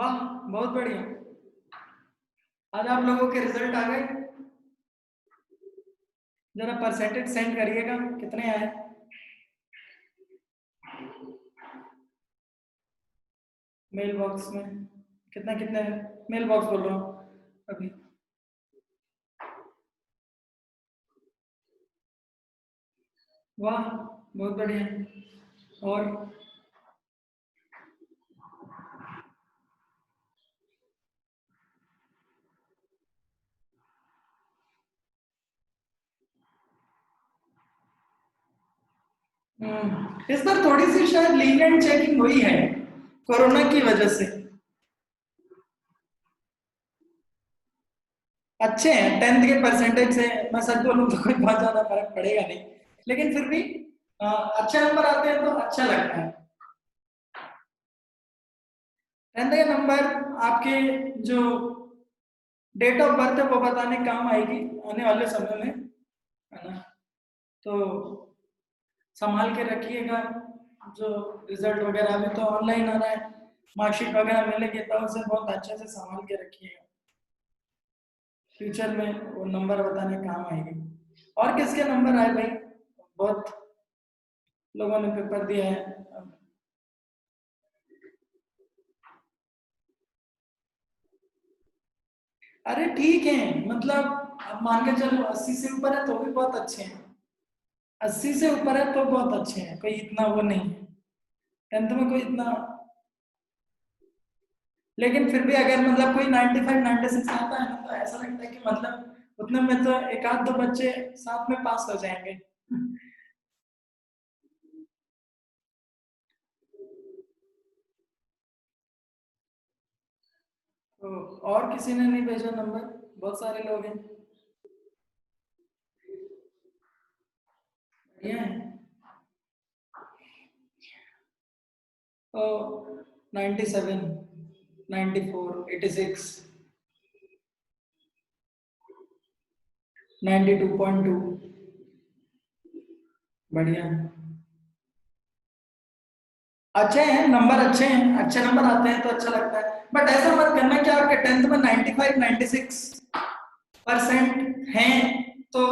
वाह, बहुत बढ़िया। आज आप लोगों के रिजल्ट आ गए। जरा परसेंटेज सेंड करिएगा, कितने आए। मेल बॉक्स में कितना कितने, मेल बॉक्स बोल रहा हूँ अभी। वाह, बहुत बढ़िया। और इस बार थोड़ी सी शायद लीनियंट चेकिंग हुई है कोरोना की वजह से। अच्छे हैं, 10th के परसेंटेज से मैं सच बोलूं तो कोई बहुत ज्यादा फर्क पड़ेगा नहीं, लेकिन फिर भी अच्छे नंबर आते हैं तो अच्छा लगता है। 10th के नंबर आपके जो डेट ऑफ बर्थ है वो बताने काम आएगी आने वाले समय में, है ना। तो संभाल के रखिएगा। जो रिजल्ट वगैरह अभी तो ऑनलाइन आ रहा है, मार्कशीट वगैरह मिलेगी तो उसे बहुत अच्छे से संभाल के रखिएगा। फ्यूचर में वो नंबर बताने काम आएगी। और किसके नंबर आए भाई? बहुत लोगों ने पेपर दिया है। अरे ठीक है, मतलब अब मान के चलो 80 से ऊपर है तो भी बहुत अच्छे हैं। 80 से ऊपर है तो बहुत अच्छे हैं, कोई इतना वो नहीं है। 10th में कोई इतना, लेकिन फिर भी अगर मतलब कोई 95 96 आता है ना तो ऐसा लगता है कि मतलब उतने में तो एक आध दो बच्चे साथ में पास हो जाएंगे। तो और किसी ने नहीं भेजा नंबर? बहुत सारे लोग हैं। बढ़िया है। तो 97, 94, 86, 92.2। बढ़िया। अच्छे हैं नंबर, अच्छे हैं, अच्छे नंबर आते हैं तो अच्छा लगता है। बट ऐसा मत करना कि आपके 10th में 95 96% हैं तो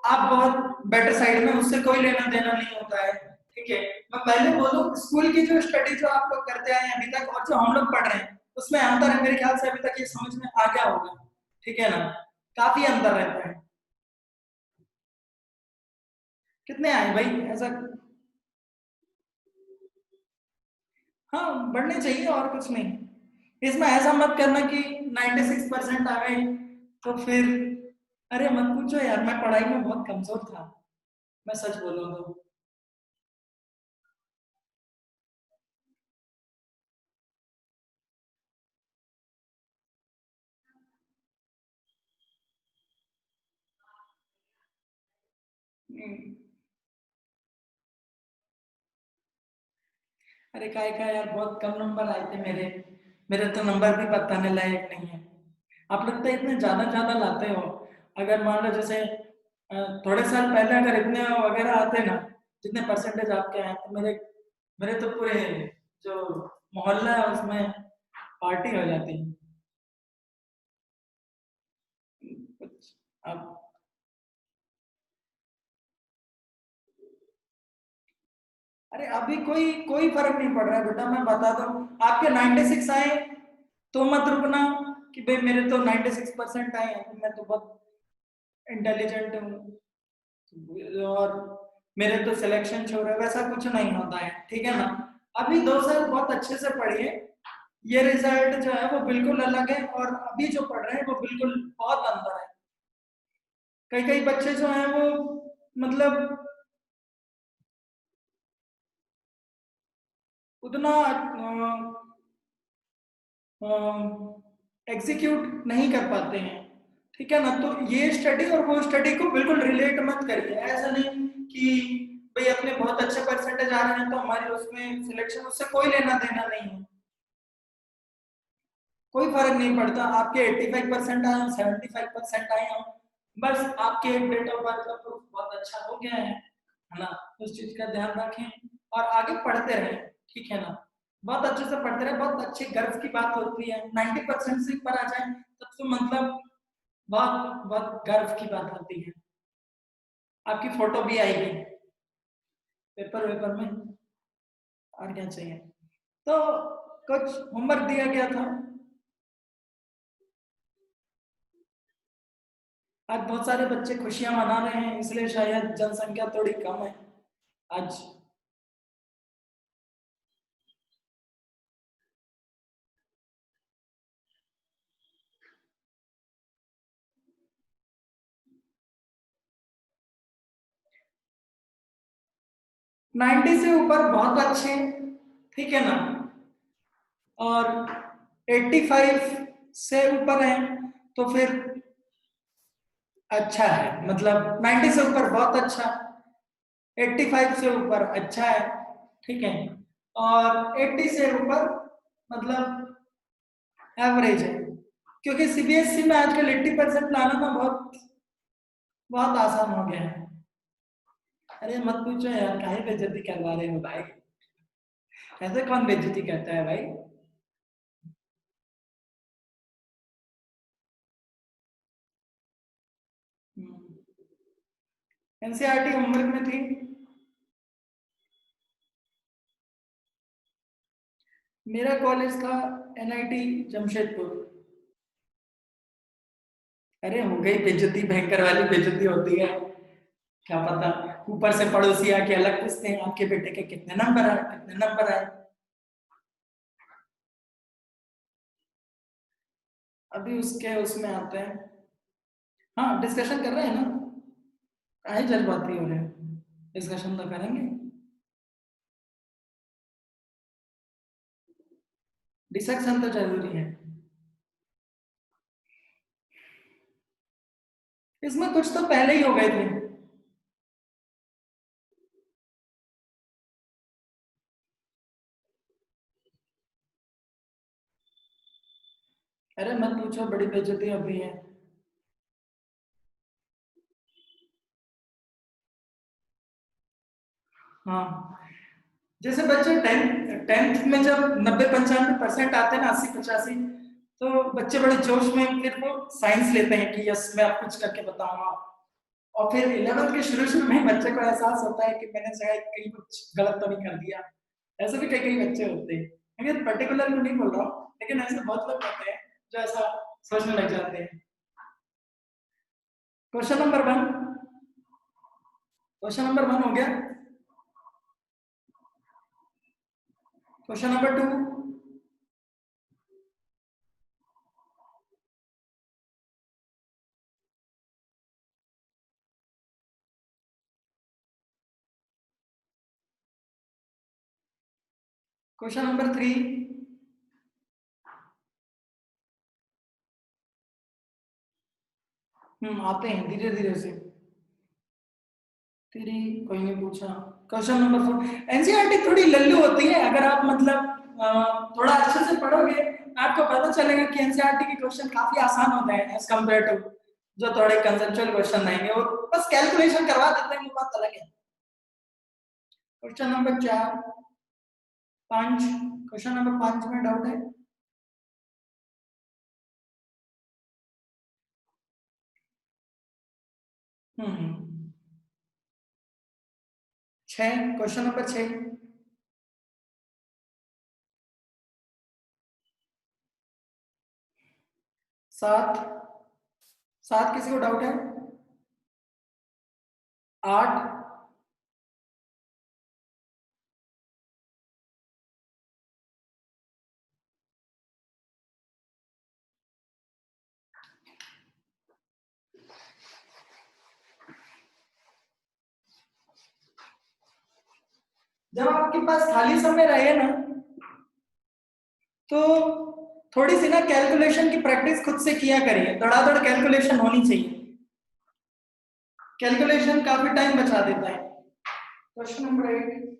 आप बहुत बेटर साइड में, उससे कोई लेना देना नहीं होता है। ठीक है, मैं पहले बोलूं, स्कूल की जो स्टडी जो आप लोग करते आए हैं अभी तक और जो हम लोग पढ़ रहे हैं उसमें अंतर है, मेरे ख्याल से अभी तक ये समझ में आ गया होगा। ठीक है ना, काफी अंतर रहता है। कितने आए भाई ऐसा? हाँ, बढ़ने चाहिए और कुछ नहीं। इसमें ऐसा मत करना कि 96% आ गए तो फिर, अरे मत पूछो यार, मैं पढ़ाई में बहुत कमजोर था, मैं सच बोलूँ तो। हम्म, अरे काय का यार, बहुत कम नंबर आए थे मेरे। मेरे तो नंबर भी बताने लायक नहीं है। आप लोग तो इतने ज्यादा ज्यादा लाते हो। अगर मान लो जैसे थोड़े साल पहले अगर इतने वगैरह आते ना, जितने परसेंटेज आपके आए तो मेरे मेरे तो पूरे जो मोहल्ला है उसमें पार्टी हो जाती। कुछ अब, अरे अभी कोई कोई फर्क नहीं पड़ रहा है बेटा, मैं बता दूं। आपके 96 आए तो मत रुकना कि भाई मेरे तो 96% आए हैं तो मैं तो बहुत इंटेलिजेंट हूँ और मेरे तो सिलेक्शन हो रहा है, वैसा कुछ नहीं होता है। ठीक है ना। अभी 2 साल बहुत अच्छे से पढ़िए। ये रिजल्ट जो है वो बिल्कुल अलग है और अभी जो पढ़ रहे हैं वो बिल्कुल बहुत अंतर है। कई कई बच्चे जो हैं वो मतलब उतना एग्जीक्यूट नहीं कर पाते हैं। ठीक है ना, तो ये स्टडी और वो स्टडी को बिल्कुल रिलेट मत करिए। ऐसा नहीं कि भाई अपने बहुत अच्छे परसेंटेज आ रहे हैं तो हमारे उसमें सिलेक्शन, उससे कोई लेना देना नहीं है। कोई फर्क नहीं पड़ता आपके 85% आए हो, 75% आए हो, बस आपके डेट ऑफ बर्थ का प्रूफ बहुत अच्छा हो गया है ना। उस चीज का ध्यान रखें और आगे पढ़ते रहें। ठीक है ना। बहुत अच्छे से पढ़ते रहे, बहुत अच्छे गर्व की बात होती है। 90% से ऊपर आ जाए तब तो मतलब बहुत बहुत गर्व की बात होती है। आपकी फोटो भी आएगी पेपर वेपर में, और क्या चाहिए। तो कुछ होमवर्क दिया गया था। आज बहुत सारे बच्चे खुशियां मना रहे हैं, इसलिए शायद जनसंख्या थोड़ी कम है आज। नाइन्टी से ऊपर बहुत अच्छे, ठीक है ना। और 85 से ऊपर है तो फिर अच्छा है, मतलब 90 से ऊपर बहुत अच्छा, 85 से ऊपर अच्छा है, ठीक है। और 80 से ऊपर मतलब एवरेज है। क्योंकि सीबीएसई में आजकल 80% लाना ना बहुत बहुत आसान हो गया है। अरे मत पूछो यार, काहे बेइज्जती करवा रहे हो भाई, ऐसे कौन बेइज्जती करता है भाई। एनसीईआरटी होमवर्क में थी। मेरा कॉलेज था एनआईटी जमशेदपुर। अरे हो गई बेइज्जती, भयंकर वाली बेइज्जती होती है। क्या पता ऊपर से पड़ोसी आके अलग पूछते हैं आपके बेटे के कितने नंबर आए, कितने नंबर आए। अभी उसके उसमें आते हैं। हाँ डिस्कशन कर रहे हैं ना, काहे जज्बाती हो रहे हैं, डिस्कशन तो करेंगे। डिस्कशन तो जरूरी है। इसमें कुछ तो पहले ही हो गए थे। अरे मत पूछो, बड़ी बेइज्जती अभी है। हाँ जैसे बच्चे टेंथ टेंथ में जब 90-95% आते हैं ना, 80-85, तो बच्चे बड़े जोश में फिर वो साइंस लेते हैं कि यस मैं अब कुछ करके बताऊंगा। और फिर 11th के शुरू शुरू में बच्चे को एहसास होता है कि मैंने शायद कहीं कुछ गलत तो नहीं कर दिया। ऐसे भी कई कई बच्चे होते हैं, मैं पर्टिकुलर में नहीं बोल रहा हूँ, लेकिन ऐसे बहुत लोग होते हैं जो ऐसा सोचने लग जाते हैं। Question number one, question number one हो गया। Question number two, question number three. आते हैं धीरे धीरे से। तेरी कोई नहीं पूछा। क्वेश्चन नंबर फोर, एनसीईआरटी थोड़ी लल्लू होती है, अगर आप मतलब थोड़ा अच्छे से पढ़ोगे आपको पता चलेगा कि एनसीईआरटी के क्वेश्चन काफी आसान होते हैं एज कम्पेयर टू जो थोड़े कंसेप्चुअल क्वेश्चन आएंगे और बस कैलकुलेशन करवा देते हैं, वो बात अलग है। क्वेश्चन नंबर चार, पांच, क्वेश्चन नंबर पांच में डाउट है। हम्म, छह, क्वेश्चन नंबर छह। सात, सात किसी को डाउट है। आठ, जब आपके पास खाली समय रहे ना तो थोड़ी सी ना कैलकुलेशन की प्रैक्टिस खुद से किया करिए, धड़ाधड़ कैलकुलेशन होनी चाहिए। कैलकुलेशन काफी टाइम बचा देता है। क्वेश्चन नंबर एट,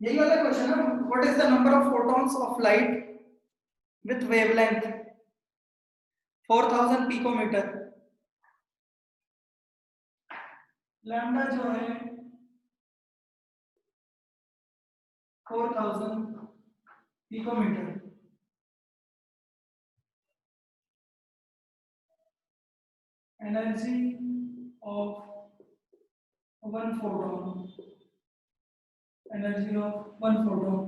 यही वाला क्वेश्चन है। What is the number of photons of light with wavelength 4000 picometre. Lambda जो है 4000 picometer. Energy of one photon. Energy of one photon.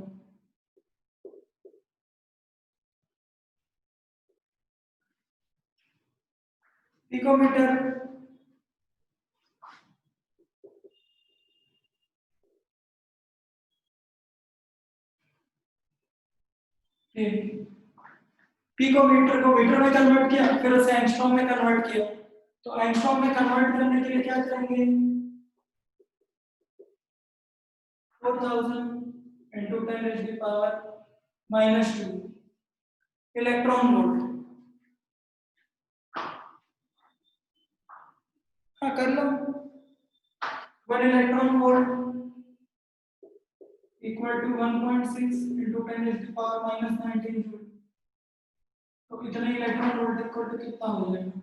Picometer. Picometre को मीटर में कन्वर्ट किया, फिर उसे एंगस्ट्रॉम में कन्वर्ट किया। तो एंगस्ट्रॉम में कन्वर्ट करने के लिए क्या करेंगे? 4000 into 10 raised to the power -2 electron volt. हाँ कर लो। 1 electron volt equal to 1.6 into 10 raised to the power -19 joule. तो इतने इलेक्ट्रॉन वोल्ट इक्वल टू कितना हो जाएगा?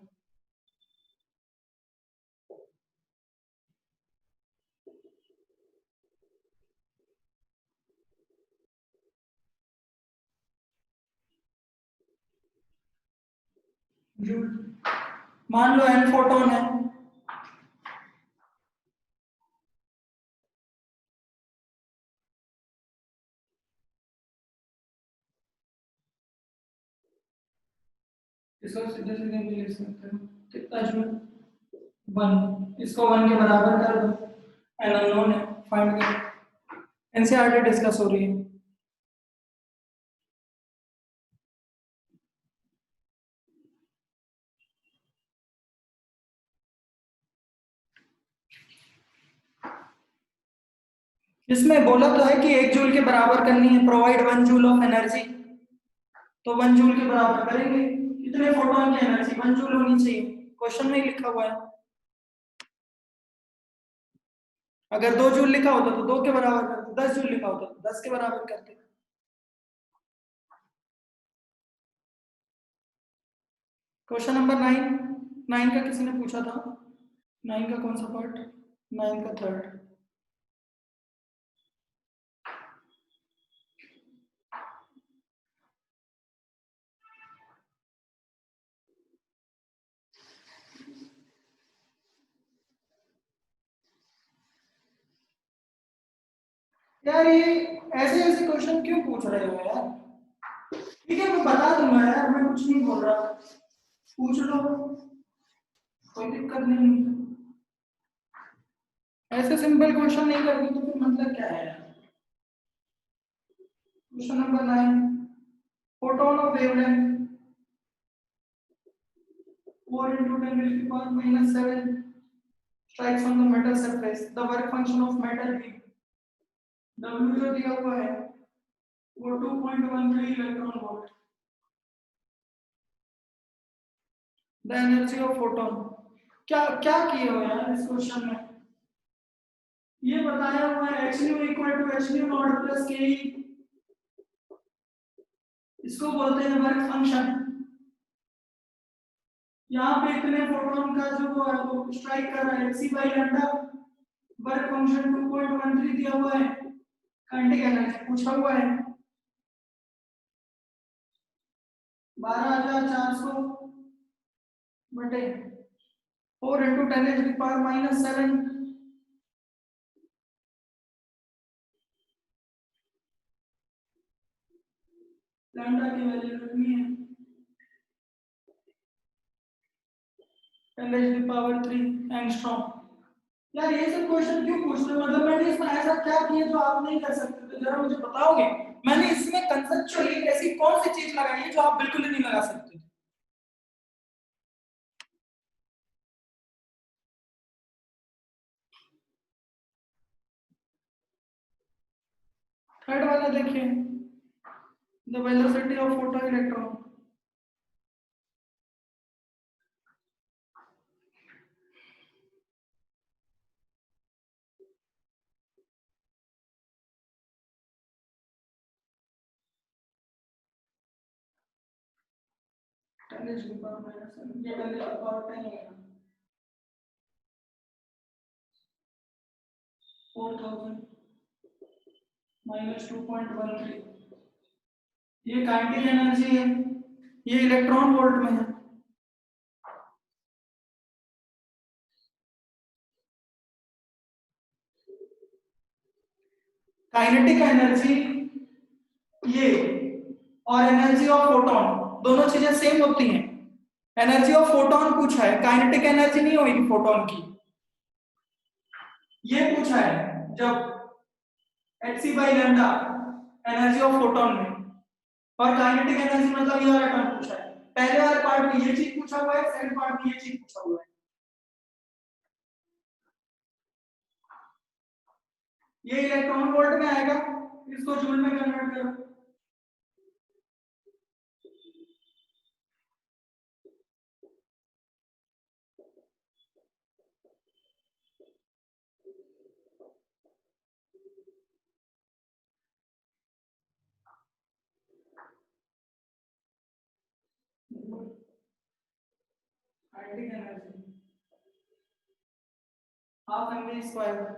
जूल। मान लो n फोटोन है, इसको सीधे सीधे भी लिख सकते हो। कितना जूल? 1। इसको 1 के बराबर कर दो, एन अननोन है, फाइंड करो। एनसीईआरटी डिस्कस हो रही है। इसमें बोला तो है कि 1 जूल के बराबर करनी है, प्रोवाइड 1 जूल ऑफ एनर्जी। तो 1 जूल के बराबर करेंगे। कितने फोटोन की एनर्जी? 1 जूल होनी चाहिए, क्वेश्चन में ही लिखा हुआ है। अगर 2 जूल लिखा होता तो 2 के बराबर करते, 10 जूल लिखा होता तो 10 के बराबर करते। क्वेश्चन नंबर 9 का किसी ने पूछा था? 9 का कौन सा पार्ट? 9 का थर्ड। यार ये ऐसे ऐसे क्वेश्चन क्यों पूछ रहे हो यार? ठीक है मैं बता दूंगा यार, मैं कुछ नहीं बोल रहा, पूछ लो, कोई दिक्कत नहीं। ऐसे सिंपल क्वेश्चन नहीं करनी तो फिर मतलब क्या है यार? Question number 9, photon of wavelength 4 into 10 raised to the power -7 strikes on the metal surface. The work function of metal beam W जो दिया हुआ है वो 2.13 electron volt. The energy of photon. क्या क्या किए हो यार इस क्वेश्चन में? ये बताया हुआ है h nu equal to h nu naught plus ke। इसको बोलते हैं वर्क फंक्शन। यहाँ पे इतने फोटोन का जो वो स्ट्राइक कर रहा है c by lambda, work function 2.13 दिया हुआ है, काइनेटिक एनर्जी पूछा हुआ है 12400 बटे 4 into 10 raised to the power -7। Lambda की वैल्यू कितनी है? 10 raised to the power 3 angstrom. यार ये सब क्वेश्चन क्यों पूछ रहे हो? मतलब मैंने इसमें ऐसा क्या किया जो आप नहीं कर सकते? तो जरा मुझे बताओगे? मैंने इसमें कंसेप्चुअली ऐसी कौन सी चीज लगाई है जो आप बिल्कुल ही नहीं लगा सकते? थर्ड वाला देखिए, the velocity of photo electron. ये 4000 -2.13, ये काइनेटिक एनर्जी है, ये इलेक्ट्रॉन वोल्ट में है। काइनेटिक एनर्जी ये और एनर्जी ऑफ फोटोन दोनों चीजें सेम होती हैं। एनर्जी ऑफ फोटोन पूछा है, काइनेटिक एनर्जी नहीं होगी फोटोन की, ये पूछा है जब hc/λ एनर्जी ऑफ फोटोन में, और काइनेटिक एनर्जी मतलब ये वाला टर्म पूछा है। पहले वाले पार्ट में ये चीज पूछा हुआ है, सेकंड पार्ट में ये चीज पूछा हुआ है। ये इलेक्ट्रॉन वोल्ट में आएगा, इसको जूल में कन्वर्ट करो। Kinetic energy half mv square,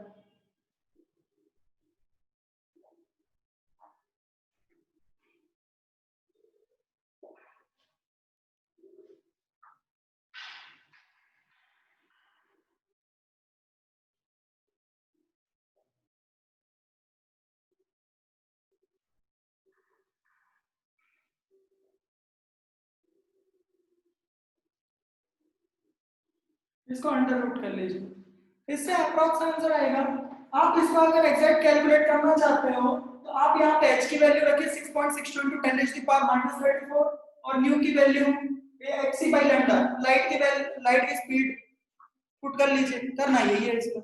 इसको अंडर रूट कर लीजिए, इससे अप्रॉक्स आंसर आएगा। आप इसको अगर एग्जैक्ट कैलकुलेट करना चाहते हो तो आप यहाँ पे h की वैल्यू रखिए 6.62 into 10⁻⁻34 और न्यू की वैल्यू hc/λ, लाइट की स्पीड पुट कर लीजिए, करना यही है इसको।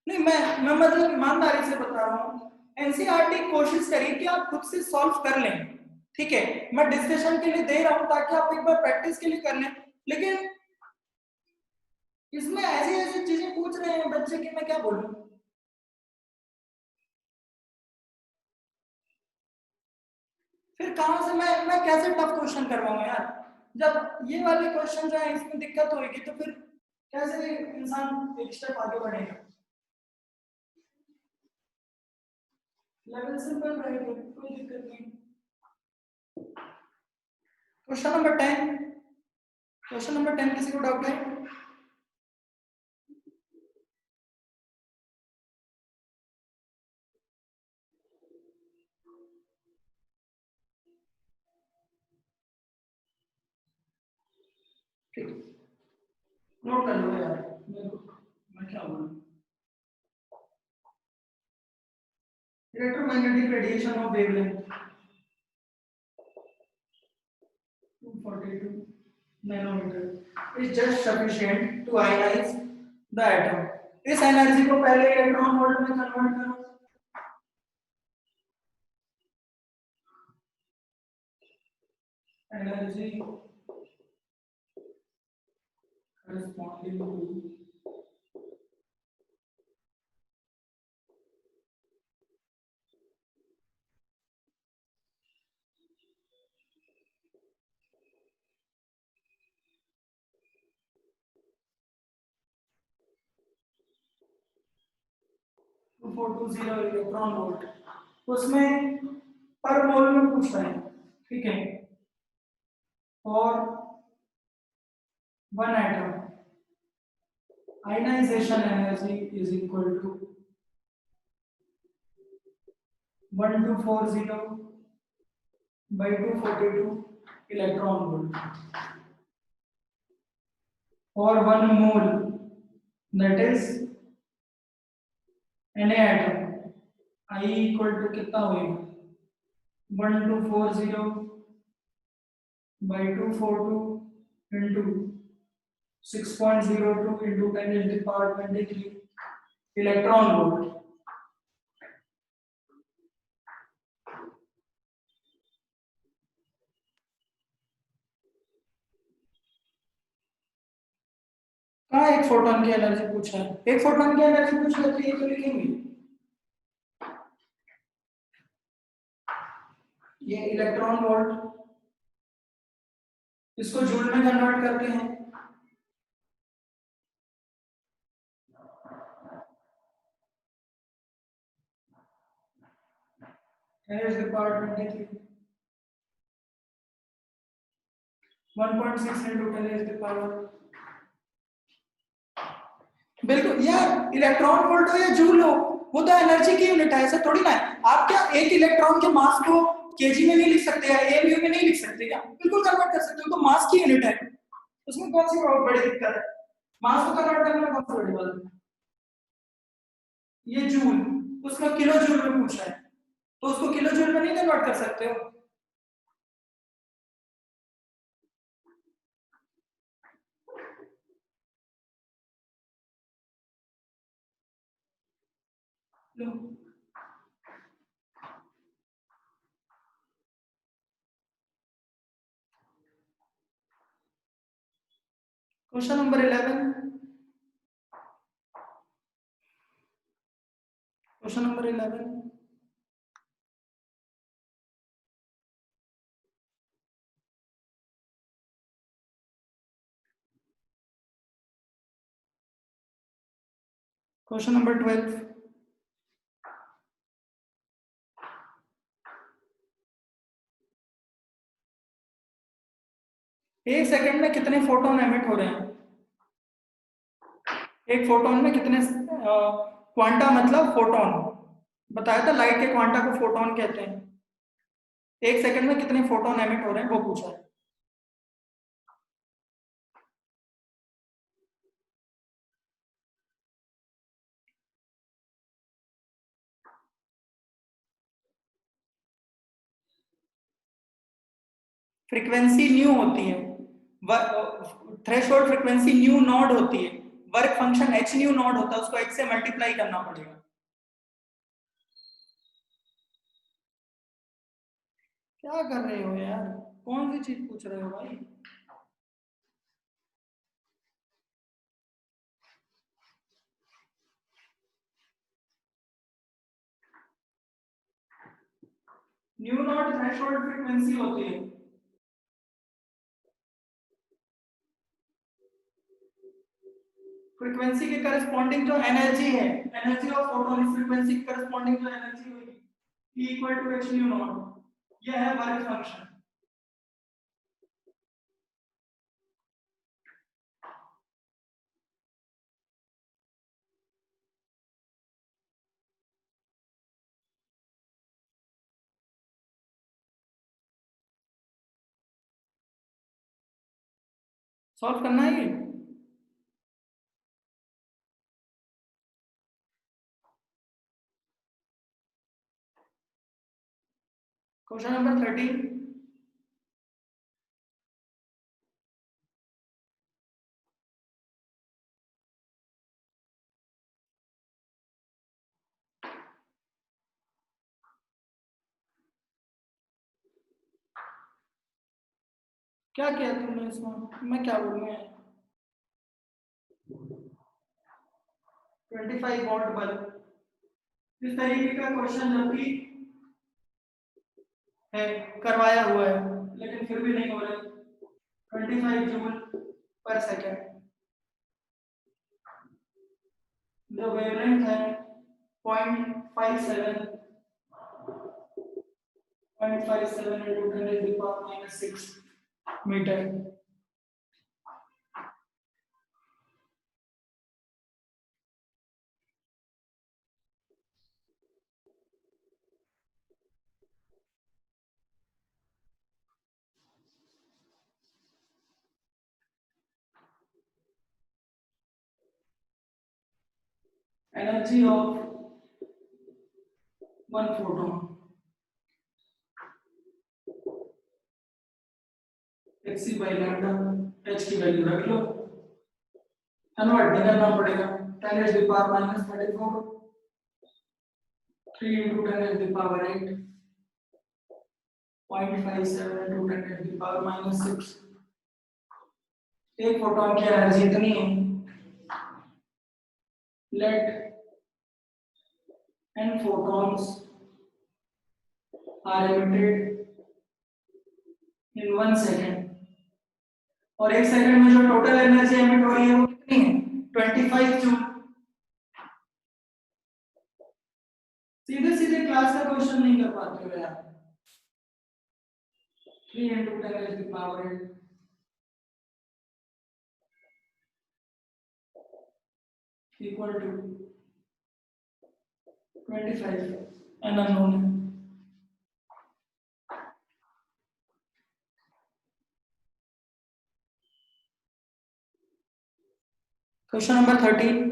नहीं, मैं मतलब ईमानदारी से बता रहा हूँ, एनसीईआरटी कोशिश करिए कि आप खुद से सॉल्व कर लें, ठीक है। मैं डिस्कशन के लिए दे रहा हूँ ताकि आप एक बार प्रैक्टिस के लिए कर लें, लेकिन इसमें ऐसी ऐसी चीजें पूछ रहे हैं बच्चे कि मैं क्या बोलूं। फिर कहां से मैं कैसे टफ क्वेश्चन करवाऊं यार, जब ये वाले क्वेश्चन जो है इसमें दिक्कत होगी तो फिर कैसे इंसान एक स्टेप आगे बढ़ेगा। लेवल सिंपल रहेगा, कोई दिक्कत नहीं। क्वेश्चन नंबर 10 किसी को डाउट है? ठीक, नोट कर लो यार, मैं क्या बोलूं। Electromagnetic radiation of wavelength 242 nanometre is just sufficient to ionize the atom। इस एनर्जी को पहले इलेक्ट्रॉन वोल्ट में कन्वर्ट करो। Energy corresponding to two four two zero electron volt, उसमें पर मोल में पूछ रहे हैं, ठीक है। और one atom ionisation energy is equal to 1240 by 242 electron volt, और one mole that is Na atom I equal to कितना होगा 1240 by 242 into 6.02 into 10 to the power 23 electron volt. कहाँ एक फोटोन की एनर्जी पूछा है, एक फोटोन की एनर्जी पूछ लेते हैं तो लिखेंगे। ये इलेक्ट्रॉन वोल्ट, इसको जूल में कन्वर्ट करते हैं। 10 raised to the power 23 1.6 into 10 raised to the power। बिल्कुल यार, इलेक्ट्रॉन वोल्ट हो या जूल हो, वो तो एनर्जी की यूनिट है, ऐसा थोड़ी ना है। आप क्या एक इलेक्ट्रॉन के मास को केजी में नहीं लिख सकते या एमयू में नहीं लिख सकते क्या? बिल्कुल कन्वर्ट कर सकते हो, तो मास की यूनिट है, उसमें कौन सी बहुत बड़ी दिक्कत है? मास को कन्वर्ट करने में कौन सी बड़ी बात है? ये जूल, उसका किलो जूल में पूछा है, तो उसको किलो जूल में नहीं कन्वर्ट कर सकते हो। लो, question number 11, question number 11, question number 12, एक सेकंड में कितने फोटोन एमिट हो रहे हैं? एक फोटोन में कितने, क्वांटा मतलब फोटोन, बताया था लाइट के क्वांटा को फोटोन कहते हैं। एक सेकंड में कितने फोटोन एमिट हो रहे हैं वो पूछा है। फ्रीक्वेंसी न्यू होती है, थ्रेशोल्ड फ्रीक्वेंसी न्यू नॉड होती है, work function h nu naught होता है, उसको एच से मल्टीप्लाई करना पड़ेगा। क्या कर रहे हो यार, कौन सी चीज पूछ रहे हो भाई? न्यू नॉट थ्रेशोल्ड फ्रीक्वेंसी होती है। फ्रीक्वेंसी के करस्पॉन्डिंग जो एनर्जी है, एनर्जी ऑफ फोटोन, इस फ्रीक्वेंसी के करस्पॉन्डिंग जो एनर्जी होगी, E equal to h nu naught, यह है वर्क फंक्शन। सॉल्व करना है ये। क्वेश्चन नंबर 13, क्या किया तुमने इसमें, मैं क्या बोलूँ? 25 वोल्ट बल्ब, इस तरीके का क्वेश्चन जब भी है, करवाया हुआ है, लेकिन फिर भी नहीं हो रहा। 25 जूल पर सेकेंड, जो वेवलेंथ है 0.57 0.57 into 10 to the power minus 6 metre. Energy of one photon, hc by lambda, h की वैल्यू रख लो, कन्वर्ट नहीं करना पड़ेगा। 10 to the power minus 34, 3 into 10 to the power 8, 0.57 into 10 to the power minus 6। एक photon की energy इतनी है। Let n photons are emitted in 1 second, और एक सेकंड में जो टोटल एनर्जी एमिट हो रही है वो कितनी है? 25 जूल। सीधे सीधे क्लास का क्वेश्चन नहीं कर पाते हो यार। 3 into 10 raised to the power 8 equal to 25 and unknown है। क्वेश्चन नंबर 13,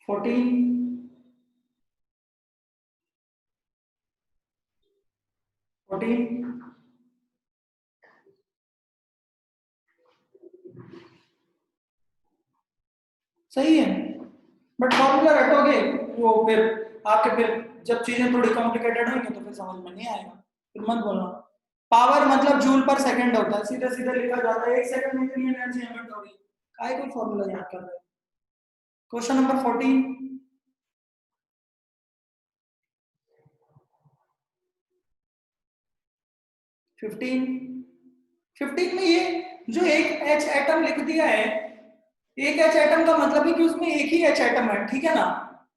14, 14, सही है, बट फॉर्मूला रटोगे वो फिर आपके फिर जब चीजें थोड़ी कॉम्प्लिकेटेड होंगी तो फिर समझ में नहीं आएगा, फिर मत बोलना। पावर मतलब जूल पर सेकंड होता है, सीधे सीधे लिखा जाता है, एक सेकंड में इतनी एनर्जी एमिट हो रही है, काय कोई फॉर्मूला याद कर रहे हैं। क्वेश्चन नंबर 14, 15, 15 में ये जो एक एच एटम लिख दिया है, एक एच एटम का मतलब है कि उसमें एक ही एच एटम है, ठीक है ना,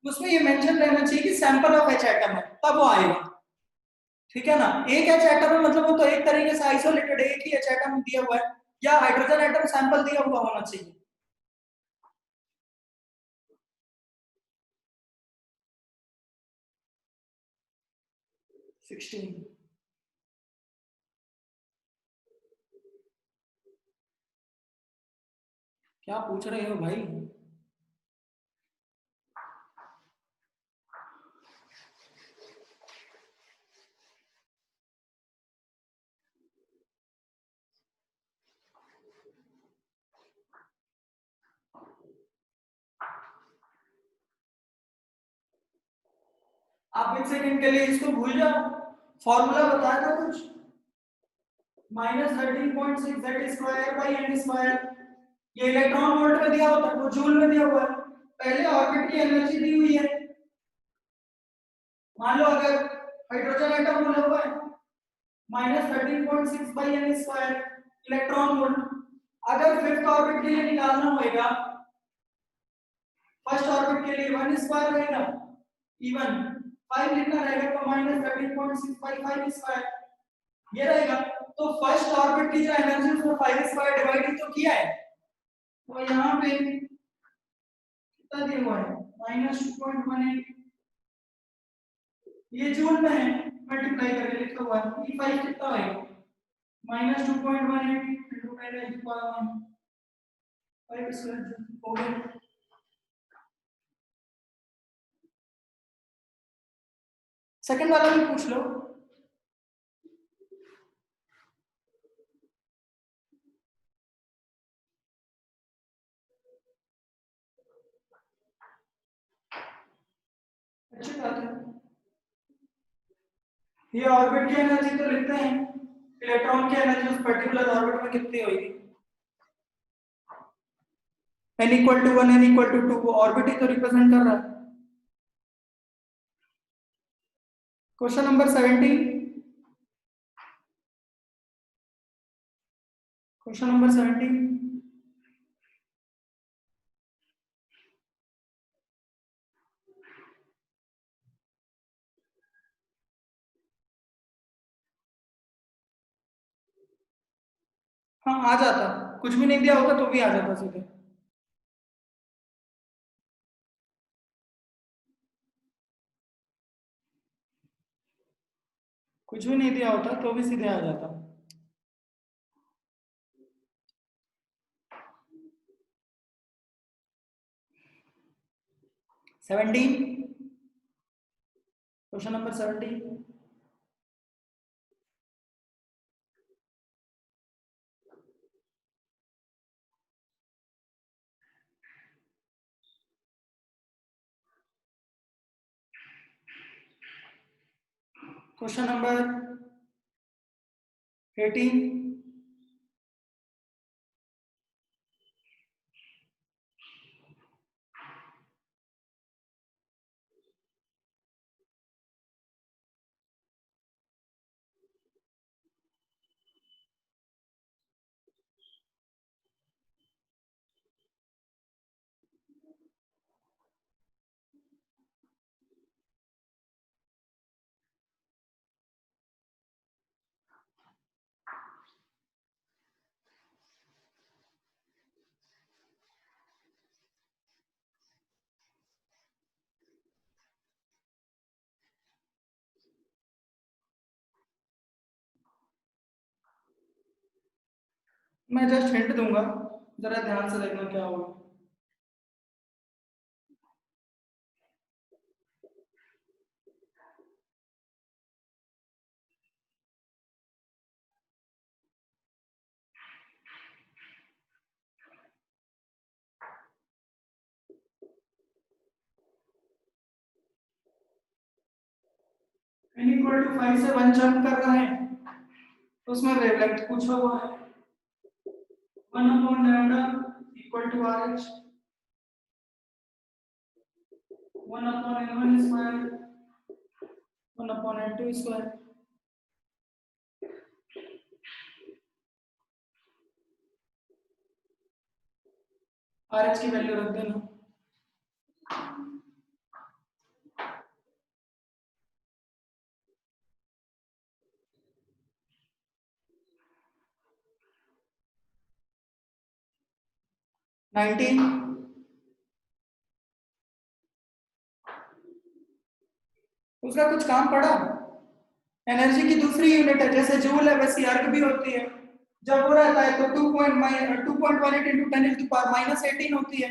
उसमें ये मेंशन रहना चाहिए कि सैंपल ऑफ एच एटम है, तब वो आएगा, ठीक है ना। एक एच एटम है मतलब वो तो एक तरीके से आइसोलेटेड एक ही एच एटम दिया हुआ है, या हाइड्रोजन एटम सैंपल दिया हुआ होना चाहिए। 16, क्या पूछ रहे हो भाई। आप एक सेकंड के लिए इसको भूल जाओ, फॉर्मूला बताया था कुछ, -13.6 Z square by n square, ये इलेक्ट्रॉन वोल्ट में दिया होता है, वो जूल में दिया हुआ है, पहले ऑर्बिट की एनर्जी दी हुई है, मान लो अगर हाइड्रोजन एटम बोला हुआ है -13.6 by n square electron volt, अगर फिफ्थ ऑर्बिट के लिए निकालना होगा, फर्स्ट ऑर्बिट के लिए 1 स्क्वायर रहेगा, इवन 5 लिखना रहेगा तो -13.6 बाई 5 स्क्वायर ये रहेगा। तो फर्स्ट ऑर्बिट की जो एनर्जी उसको 5 स्क्वायर डिवाइड ही तो किया है, तो यहाँ पे कितना दिया हुआ है -2.18, ये जूल में है, मल्टीप्लाई करके लिखा हुआ है, E5 कितना आएगा -2.18 into 10 raised to the power 1 5 square हो गया। सेकंड वाला भी पूछ लो। अच्छी बात है, ये ऑर्बिट की एनर्जी तो लिखते हैं, इलेक्ट्रॉन की एनर्जी उस पर्टिकुलर ऑर्बिट में कितनी होगी, n equal to 1 n equal to 2 वो ऑर्बिट ही तो रिप्रेजेंट कर रहा है। क्वेश्चन नंबर 17, क्वेश्चन नंबर 17, हाँ आ जाता, कुछ भी नहीं दिया होगा तो भी आ जाता सीधे, कुछ भी नहीं दिया होता तो भी सीधे आ जाता। 17, क्वेश्चन नंबर 17, क्वेश्चन नंबर 18, मैं जस्ट हिंट दूंगा, जरा ध्यान से देखना क्या होगा। n इक्वल टू 5 से 1 जंप कर रहा है, तो उसमें वेवलेंथ पूछा हुआ है 1 upon lambda equal to R H 1 upon n1 square 1 upon n2 square. R H की वैल्यू रख देना। नाइनटीन। उसका कुछ काम पड़ा? एनर्जी की दूसरी यूनिट है, जैसे जूल है वैसी अर्ग भी होती है। जब वो रहता है तो 2.18 इंटू 10⁻18 होती है।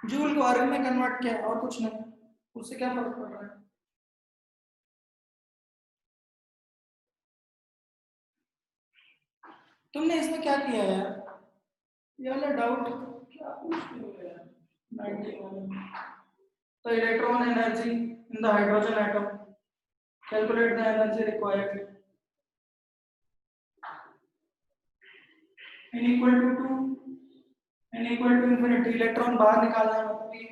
जूल को अर्ग में कन्वर्ट किया और कुछ नहीं, उससे क्या फर्क पड़ रहा है? तुमने इसमें क्या किया यार, ये वाला डाउट क्या पूछते हो यार। 91 तो electron energy in the hydrogen atom, calculate the energy required n equal to 2 n equal to infinity, electron बाहर निकालना है, मतलब ये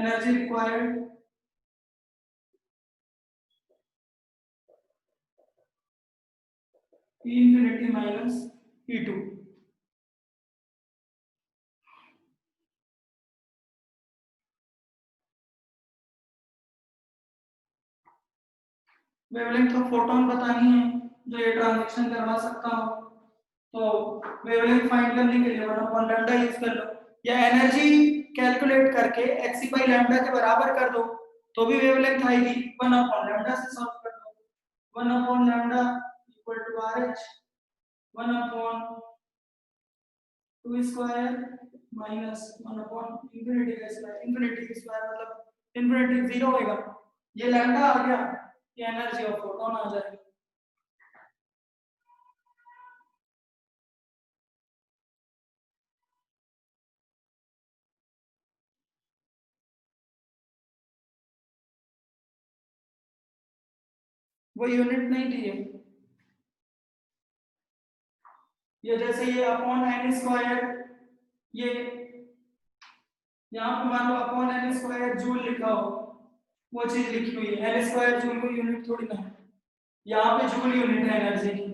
energy required E infinity minus E2। Wavelength of photon बतानी है जो ये ट्रांजैक्शन करवा सकता हो, तो वेवलेंथ फाइंड करने के लिए 1 अपॉन लैम्डा यूज कर लो, या एनर्जी कैलकुलेट करके x बाई लैम्डा के बराबर कर दो तो भी वेवलेंथ आएगी। 1 अपॉन लैम्डा से सॉल्व कर दो, 1 upon lambda equal to RH 1 upon 2 square minus 1 upon infinity का स्क्वायर, इंफिनिटी का स्क्वायर मतलब इंफिनिटी 0 होएगा, ये लैम्डा आ गया, ये एनर्जी ऑफ फोटोन आ जाएगी। वो यूनिट नहीं दी है, ये जैसे ये अपॉन n स्क्वायर, ये यहाँ पे मान लो अपॉन n स्क्वायर जूल लिखा हो, वो चीज लिखी हुई है, n स्क्वायर जूल को यूनिट थोड़ी ना है, यहाँ पे जूल यूनिट है एनर्जी की।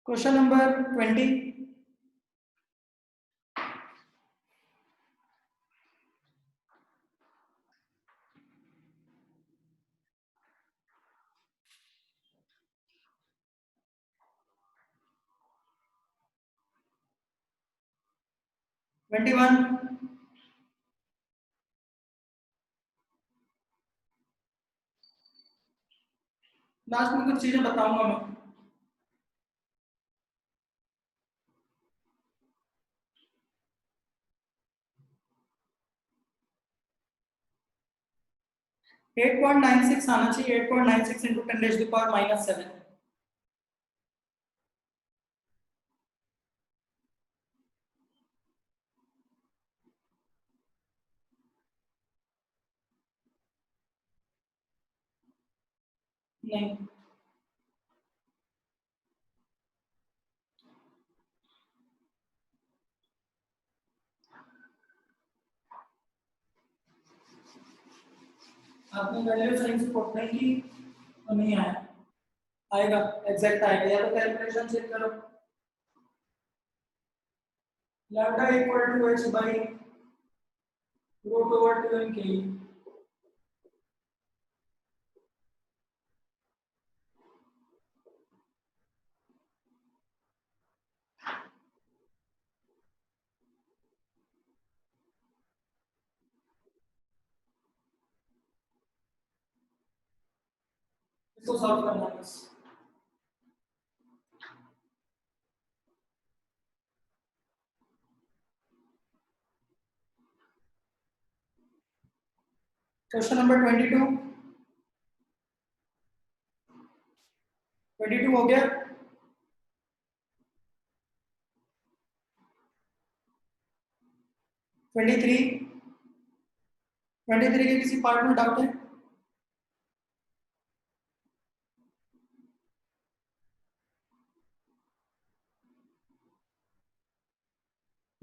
Question number 20। 21। लास्ट में कुछ चीजें बताऊंगा मैं। एट पॉइंट नाइन सिक्स आना चाहिए, 8.96 इंटू 10⁻⁻7। नहीं, आपने वैल्यू सही से पुट नहीं की तो नहीं आया, आएगा एग्जैक्ट आएगा, या तो कैलकुलेशन चेक करो। Lambda equal to h by root over 2 के। इसको सॉल्व करना है बस। क्वेश्चन नंबर 22 हो गया। 23 के किसी पार्ट में डाउट है?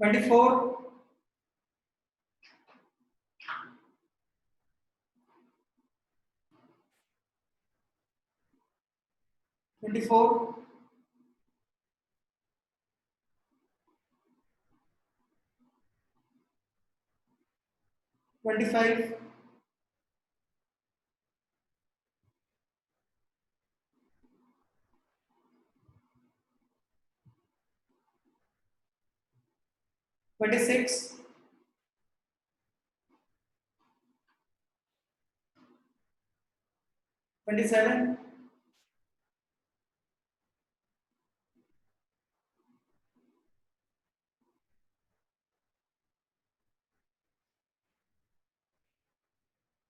24 24 25 26 27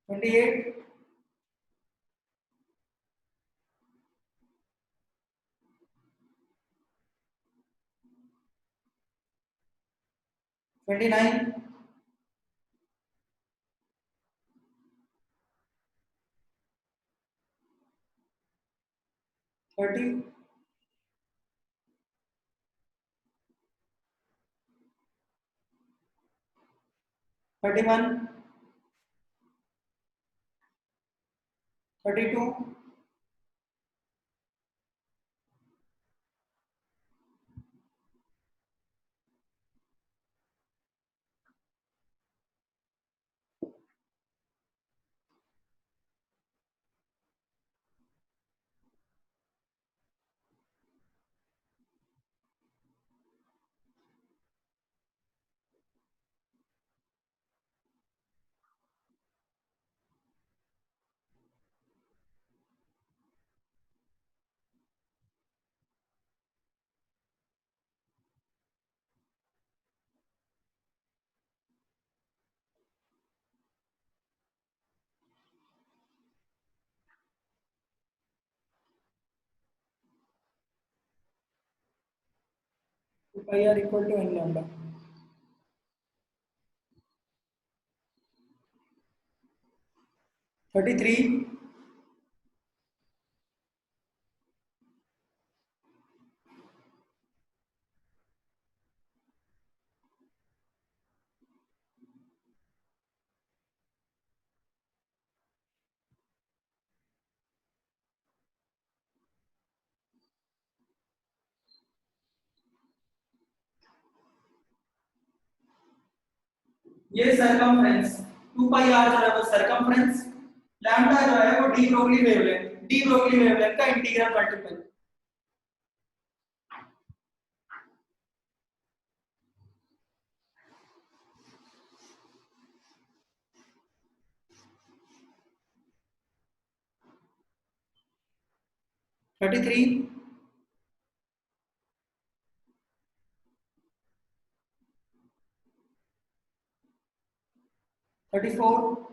28 29 30 31 32 pi r equal to n lambda। 33 ये सरकमफ्रेंस 2 पाई r जो है वो सरकमफ्रेंस, लैम्डा जो है वो डी ब्रोगली वेवलेंथ का इंटीग्रल मल्टीपल। थर्टी थ्री 34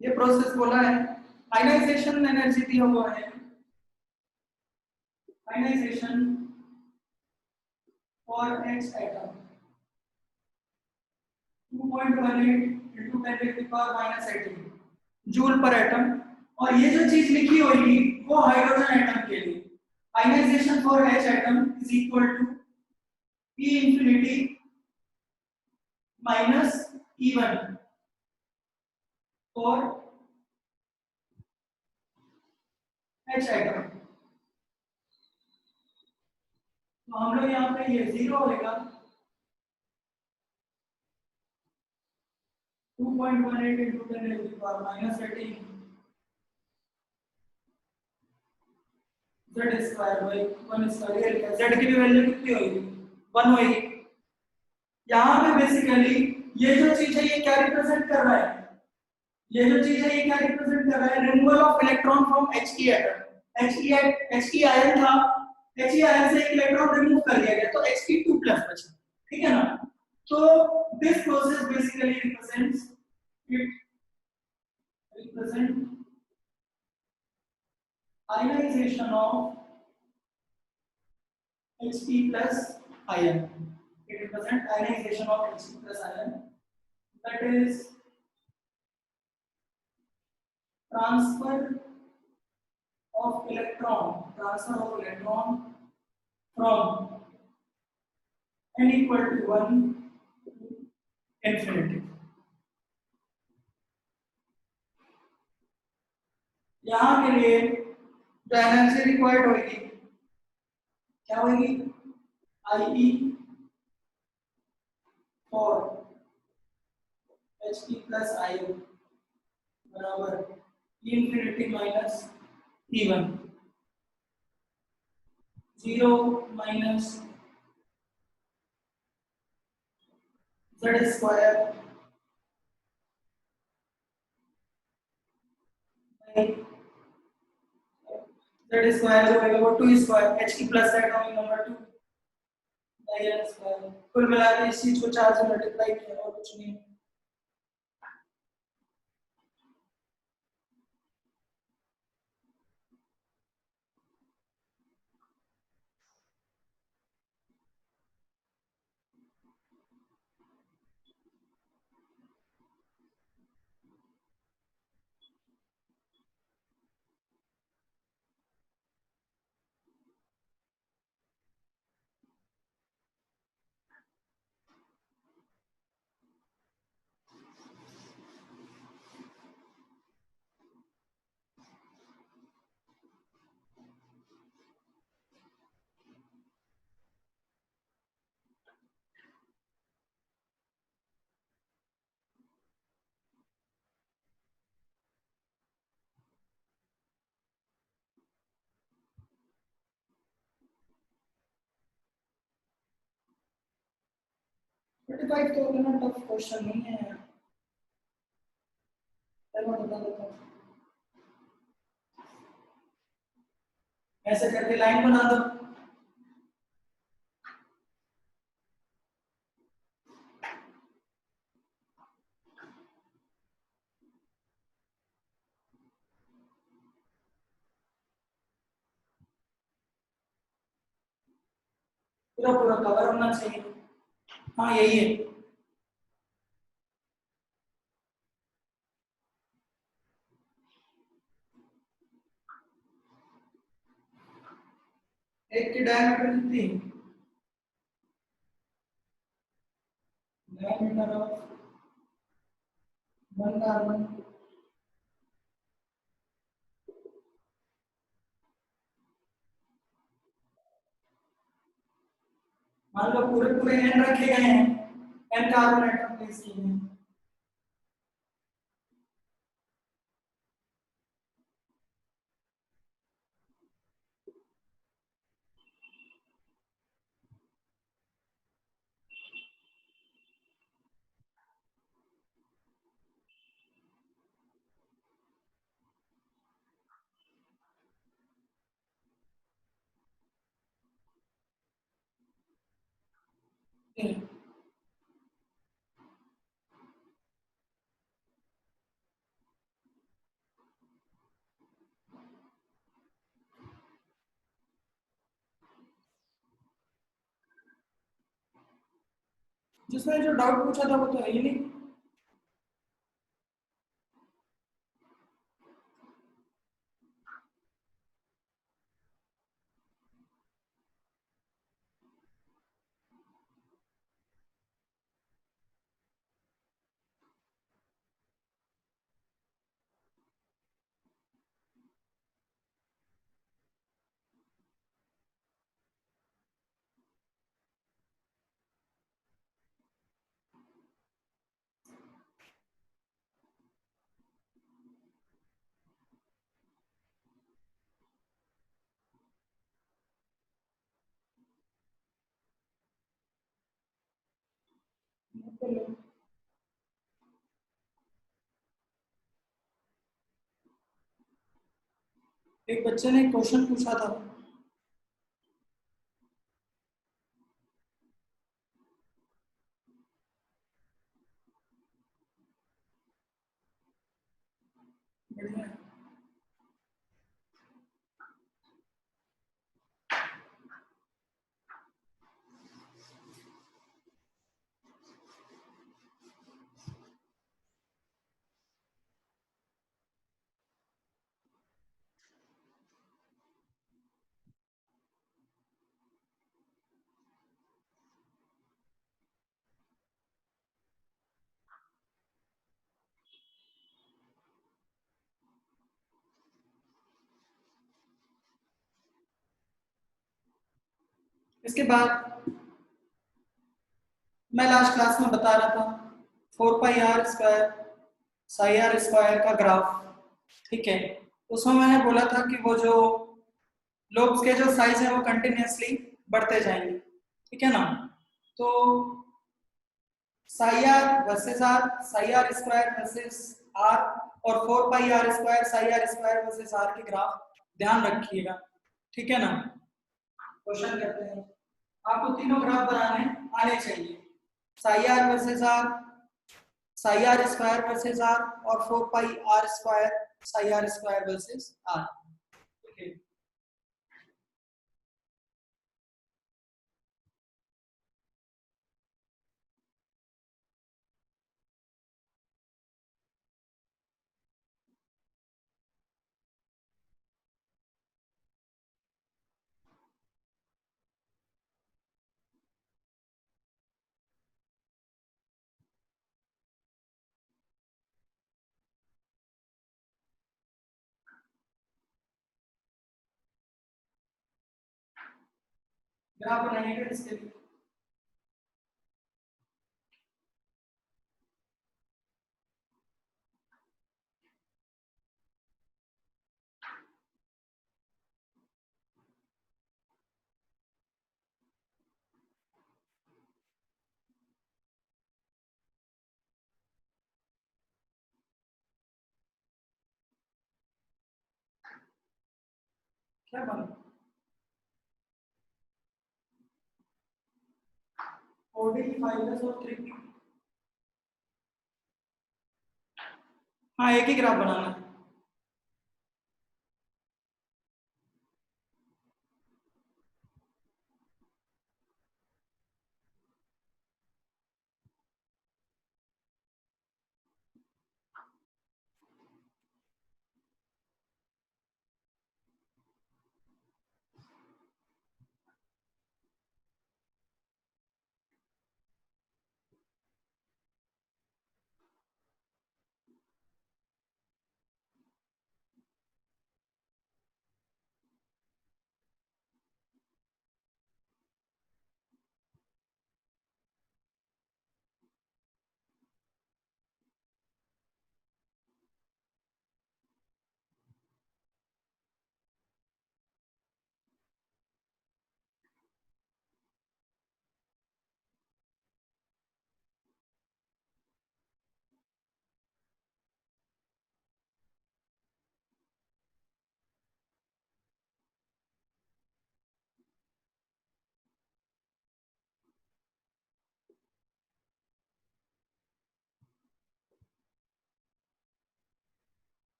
ये प्रोसेस बोला है। आयनाइजेशन एनर्जी दिया हुआ है, ionization for H atom 2.18 into 10⁻⁻18 joule per atom. और ये जो चीज लिखी होगी वो हाइड्रोजन एटम के लिए, ionization for H atom is equal to E infinity minus E1 for H atom. तो हम लोग यहाँ पे ये 0 होगा, 2.18 into 10 to the power minus 18 z square by 1 square. ये z की भी वैल्यू कितनी होगी, 1 होगी। यहाँ पे बेसिकली ये जो चीज है ये क्या रिप्रेजेंट कर रहा है, ये जो चीज है ये क्या रिप्रेजेंट कर रहा है, removal of electron from He atom. He ion था, He आयन से एक इलेक्ट्रॉन रिमूव कर दिया गया तो He2 प्लस बचा, ठीक है ना। तो this process basically represents, it represent ionization of He plus ion. It represents ionization of He plus ion, that is transfer transfer of electron from n equal to 1 to infinity। यहाँ के लिए जो energy required होगी क्या होगी, IE for He plus ion बराबर infinity minus E1, 0 minus z square z square जो होगा वो 2 स्क्वायर H की प्लस साइड होगी नंबर 2 n स्क्वायर। कुल मिला के इस चीज को 4 से मल्टीप्लाई किया और कुछ नहीं। बट भाई तो इतना टफ क्वेश्चन नहीं है यार, मैं बता देता हूँ। ऐसे करके लाइन बना दो, पूरा पूरा कवर होना चाहिए। हाँ यही है। एक की डायमीटर कितनी, डायमीटर ऑफ वन कार्बन, मान लो पूरे पूरे n रखे गए हैं, n कार्बन एटम प्लेस किए हैं। जिसमें जो डाउट पूछा था वो तो है ही नहीं। लो। एक बच्चे ने क्वेश्चन पूछा था। बढ़िया है। इसके बाद मैं लास्ट क्लास में बता रहा था 4 pi r square psi r square का ग्राफ, ठीक है। उसमें मैंने बोला था कि वो जो लोब्स के जो साइज है वो कंटिन्यूसली बढ़ते जाएंगे, ठीक है ना। तो psi r versus r, psi r square versus r, और 4 pi r square psi r square versus r के ग्राफ ध्यान रखिएगा, ठीक है ना। क्वेश्चन करते हैं, आपको तीनों ग्राफ बनाने आने चाहिए, psi r versus r, psi r square versus r, और 4 pi r square psi r square versus r, ठीक है। ग्राफ बनाइएगा इसके लिए। क्या बना, ओडी 5 और 3, हाँ एक ही ग्राफ बनाना है।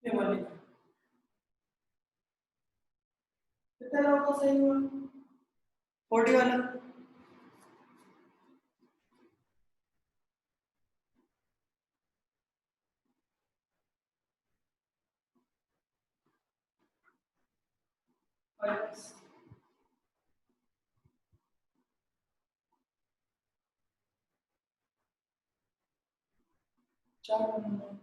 ये वाली कितना लोगों का सही हुआ? 40 वाला। बस, 4 नंबर।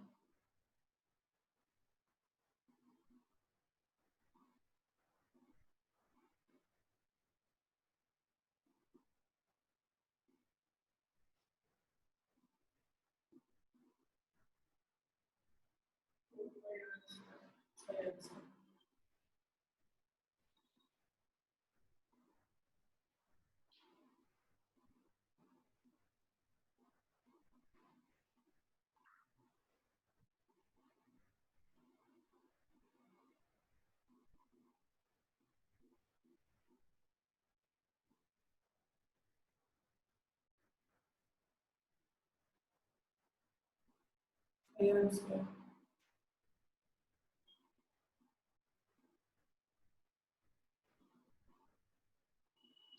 सही आंसर।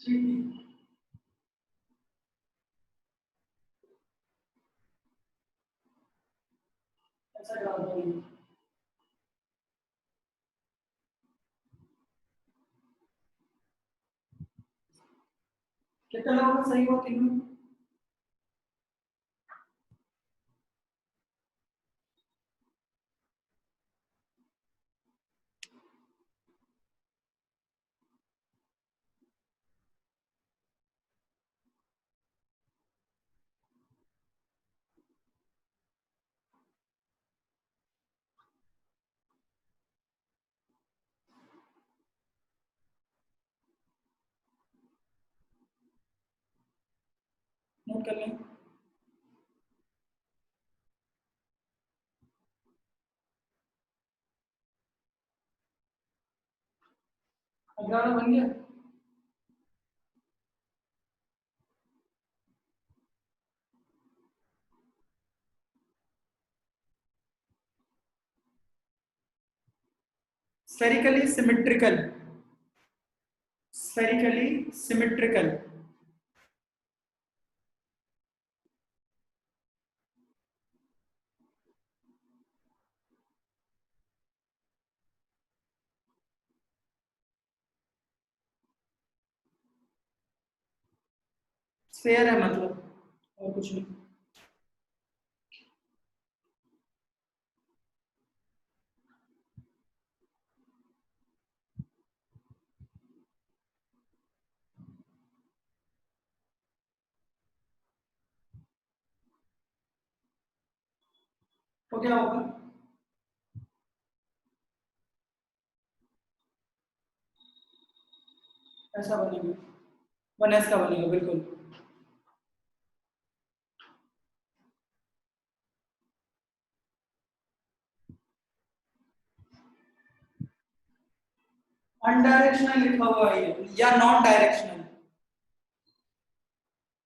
ठीक है। ऐसा डाल दो। कितना लोगों का सही हुआ तीनों? नोट कर लें। अगला वाला बन गया। Spherically symmetrical. Spherically symmetrical. Sphere है मतलब, और कुछ नहीं। तो क्या होगा? ऐसा बनेगा। 1s का बनेगा बिल्कुल। अनडायरेक्शनल लिखा हुआ है ये, या नॉन डायरेक्शनल।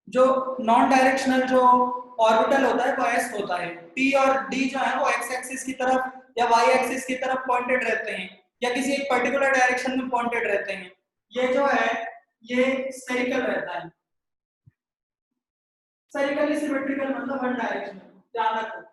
जो नॉन डायरेक्शनल जो ऑर्बिटल होता है वो एस होता है। पी और डी जो है वो एक्स एक्सिस की तरफ या वाई एक्सिस की तरफ पॉइंटेड रहते हैं, या किसी एक पर्टिकुलर डायरेक्शन में पॉइंटेड रहते हैं। ये जो है ये स्फेरिकल रहता है। स्फेरिकली सिमेट्रिकल मतलब वन डायरेक्शनल, ध्यान रखो।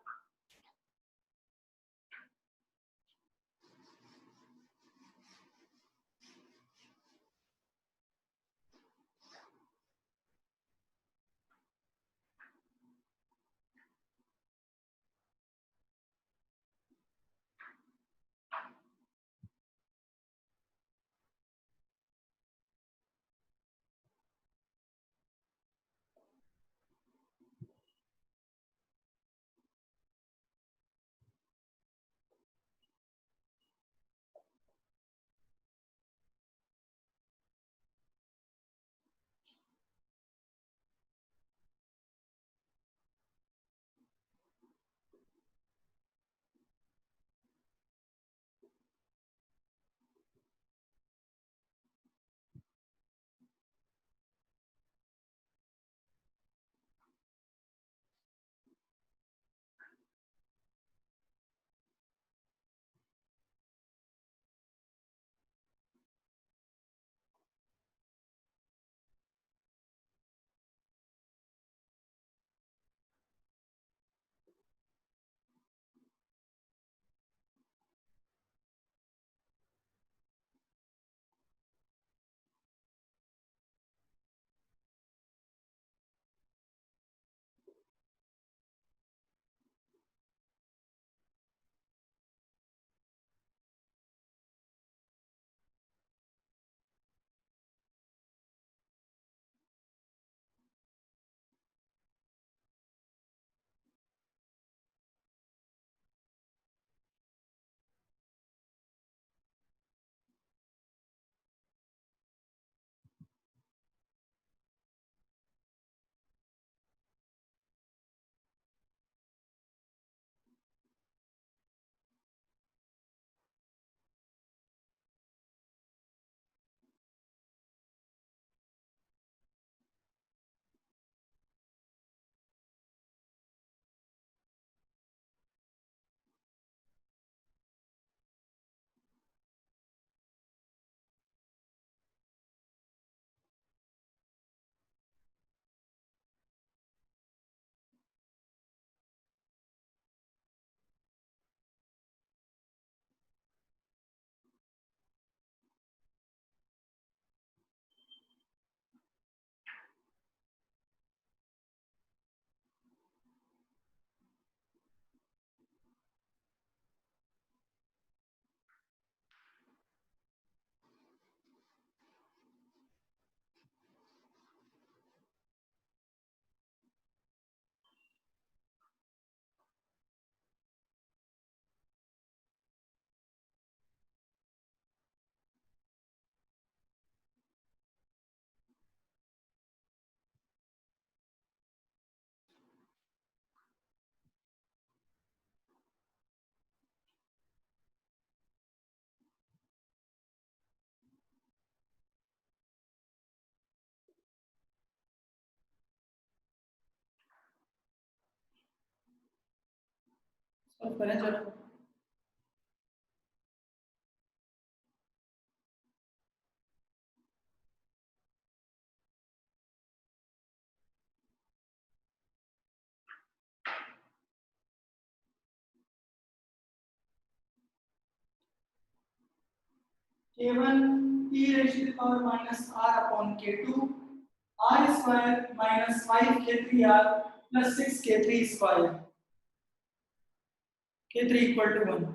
तो करें चलो। K1 e raised to the power minus r upon K2 r square minus 5 K3r plus 6 K3 square K3 equal to 1।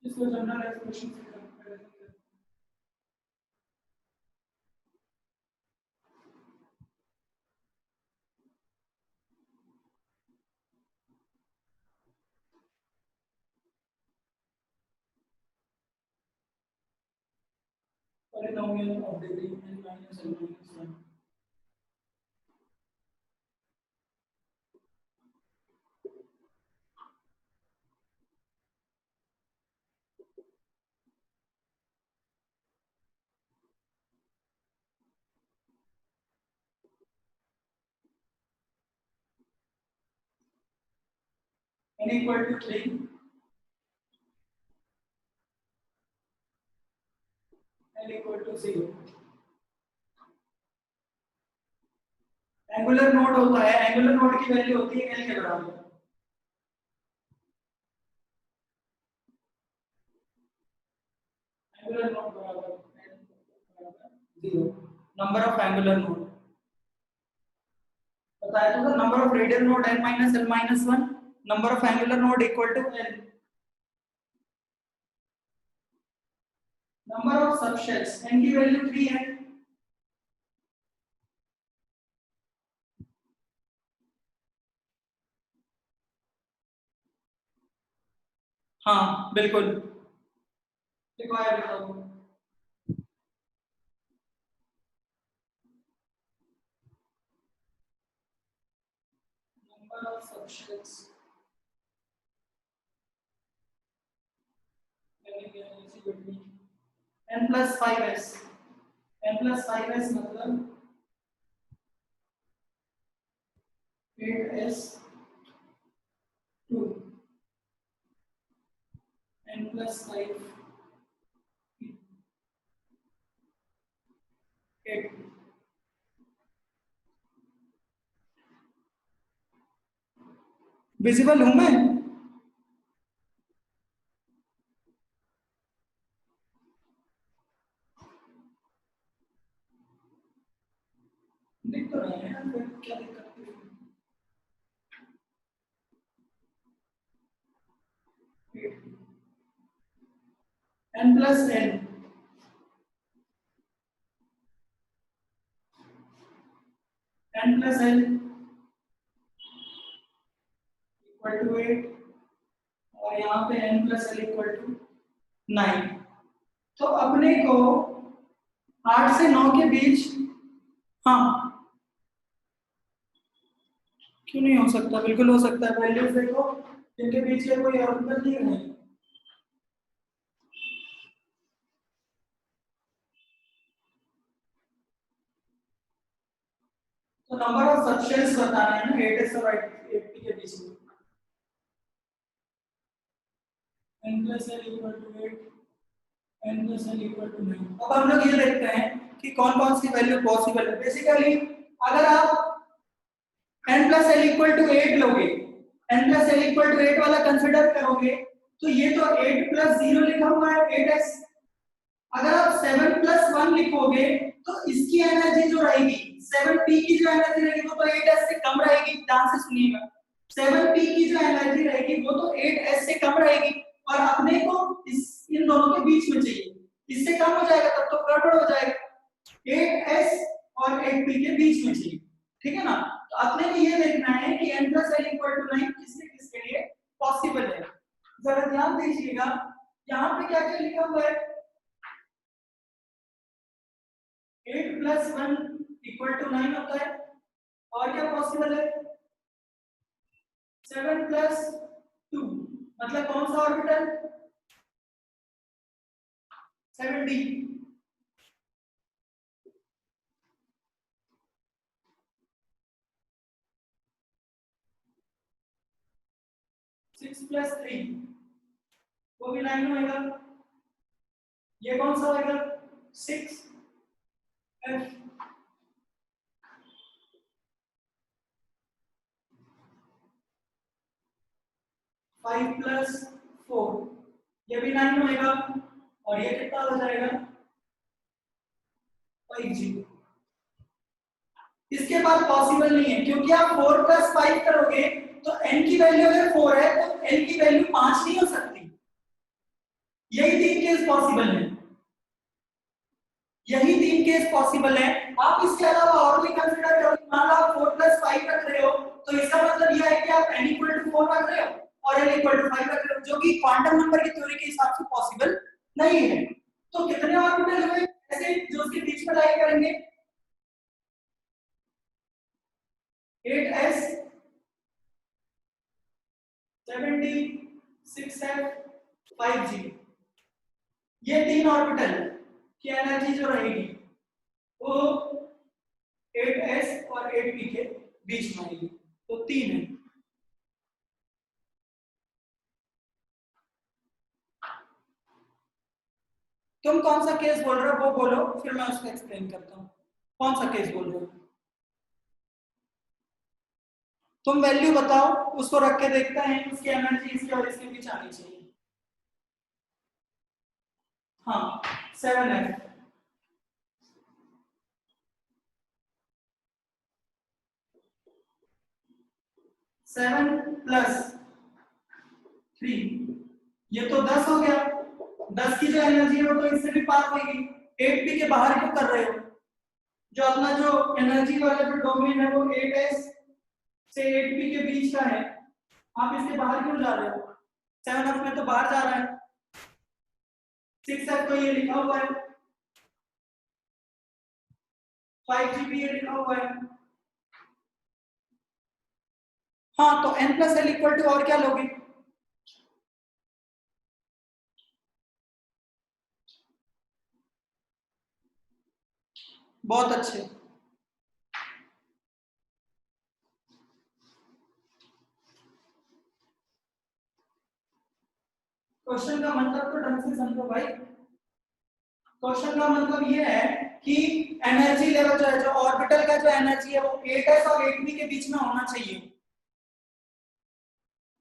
इसको जनरल एक्सप्रेशन से कंपैरिजन करें। Polynomial of degree n minus l minus 1 n equal to 3 l equal to 0। Angular node होता है, angular node की value होती है l के बराबर। एंगुलर नोड बराबर l बराबर 0। नंबर ऑफ एंगुलर नोड बताया तो number of radial node n minus l minus 1, number of angular node equal to n। Number of subsets n की वैल्यू 3 है। हाँ बिल्कुल, देखो आया बताओ। Number of subsets n plus 5s, n plus 5s मतलब 8s 2 n plus 5 8। विजिबल हूं मैं? दिख तो रहा है यार, फिर क्या दिक्कत है? n plus n n plus n equal to 8 और यहाँ पे n plus l equal to 9। तो अपने को 8 से 9 के बीच, हाँ क्यों नहीं हो सकता, बिल्कुल हो सकता है। वैल्यूज देखो, इनके बीच में कोई अंतर नहीं है। तो नंबर ऑफ सबसेट्स बताना है ना 8s और 80 के बीच में। n plus l equal to 8 n plus l equal to 9। अब हम लोग ये देखते हैं कि कौन कौन सी वैल्यू पॉसिबल है। बेसिकली अगर आप n plus l equal to 8 लोगे, n plus l equal to 8 वाला कंसीडर करोगे तो ये तो 8 plus 0 लिखा हुआ है 8s। अगर आप 7 plus 1 लिखोगे तो इसकी एनर्जी जो रहेगी 7p की जो एनर्जी रहेगी वो तो 8s से कम रहेगी, ध्यान से सुनिएगा। 7p की जो एनर्जी रहेगी वो तो 8s से कम रहेगी, और अपने को इन दोनों के बीच में चाहिए, इससे कम हो जाएगा तब तो गड़बड़ हो जाएगा। 8s और 8p के बीच में चाहिए, ठीक है ना। तो अपने को ये देखना है कि n + l = 9 किसके किसके लिए पॉसिबल है। जरा ध्यान दीजिएगा, यहाँ पे क्या क्या लिखा हुआ है, 8 + 1 = 9 होता है, और क्या पॉसिबल है, 7 + 2, मतलब कौन सा ऑर्बिटल, 7d। 6 + 3 वो भी 9 होएगा, ये कौन सा होएगा, 6f। 5 + 4 ये भी 9 होएगा, और ये कितना हो जाएगा, 5g। इसके बाद पॉसिबल नहीं है, क्योंकि आप 4 + 5 करोगे तो n की वैल्यू अगर 4 है तो n की वैल्यू 5 नहीं हो सकती। यही 3 केस पॉसिबल है, यही 3 केस पॉसिबल है। आप इसके अलावा और भी कंसीडर करो, मान लो आप 4 + 5 रख रहे हो, तो इसका मतलब यह है कि आप n = 4 रख रहे हो और l = 5 रख रहे हो, जो कि क्वांटम नंबर की थ्योरी के हिसाब से पॉसिबल नहीं है। तो कितने ऑर्बिटल हुए ऐसे जो उसके बीच में लाई करेंगे, 8s, 7d, 6f, 5g, ये 3 ऑर्बिटल की एनर्जी जो रहेगी वो 8s और 8p के बीच में आएगी, तो 3 है। तुम कौन सा केस बोल रहे हो वो बोलो, फिर मैं उसको एक्सप्लेन करता हूँ। कौन सा केस बोल रहे हो, तुम वैल्यू बताओ, उसको रख के देखते हैं उसकी एनर्जी इसके और इसके बीच आनी चाहिए। हाँ 7f, 7 + 3 ये तो 10 हो गया, 10 की जो एनर्जी है वो तो इससे भी पार होगी। 8p के बाहर क्यों कर रहे हो, जो अपना जो एनर्जी वाला जो डोमेन है वो 8s से 8p के बीच का है, आप इसके बाहर क्यों जा रहे हो, 7f में तो बाहर जा रहा है, 6f तो ये लिखा हुआ है, 5g भी ये लिखा हुआ है। हाँ तो n + l = और क्या लोगे, बहुत अच्छे। क्वेश्चन का मतलब तो ढंग से समझो भाई, क्वेश्चन का मतलब ये है कि एनर्जी लेवल जो है, जो ऑर्बिटल का जो एनर्जी है वो 8s और 8p के बीच में होना चाहिए।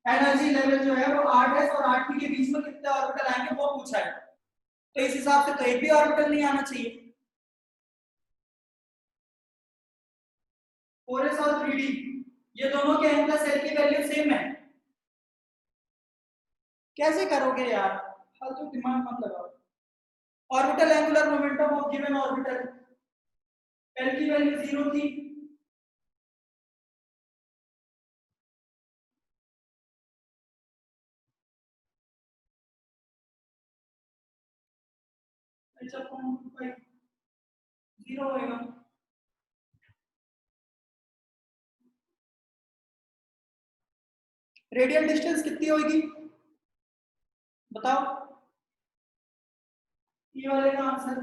एनर्जी लेवल जो है वो 8s और 8p के बीच में कितने ऑर्बिटल आएंगे वो पूछा है, तो इस हिसाब से तो एक भी ऑर्बिटल नहीं आना चाहिए। 4s और 3d ये दोनों के n + l की वैल्यू सेम है, कैसे करोगे यार, फालतू दिमाग मत लगाओ। Orbital angular momentum of given orbital, l की वैल्यू 0 थी, h अपॉन 2 0 होएगा। रेडियल डिस्टेंस कितनी होगी बताओ, ये वाले का answer,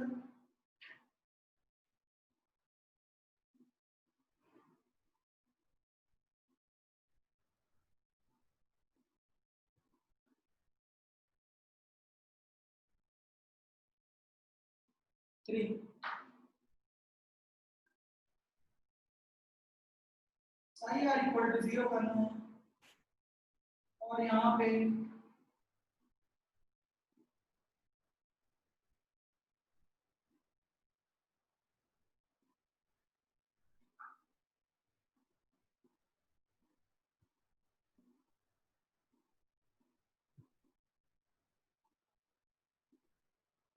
three. Psi r equal to 0 करना है, और यहाँ पे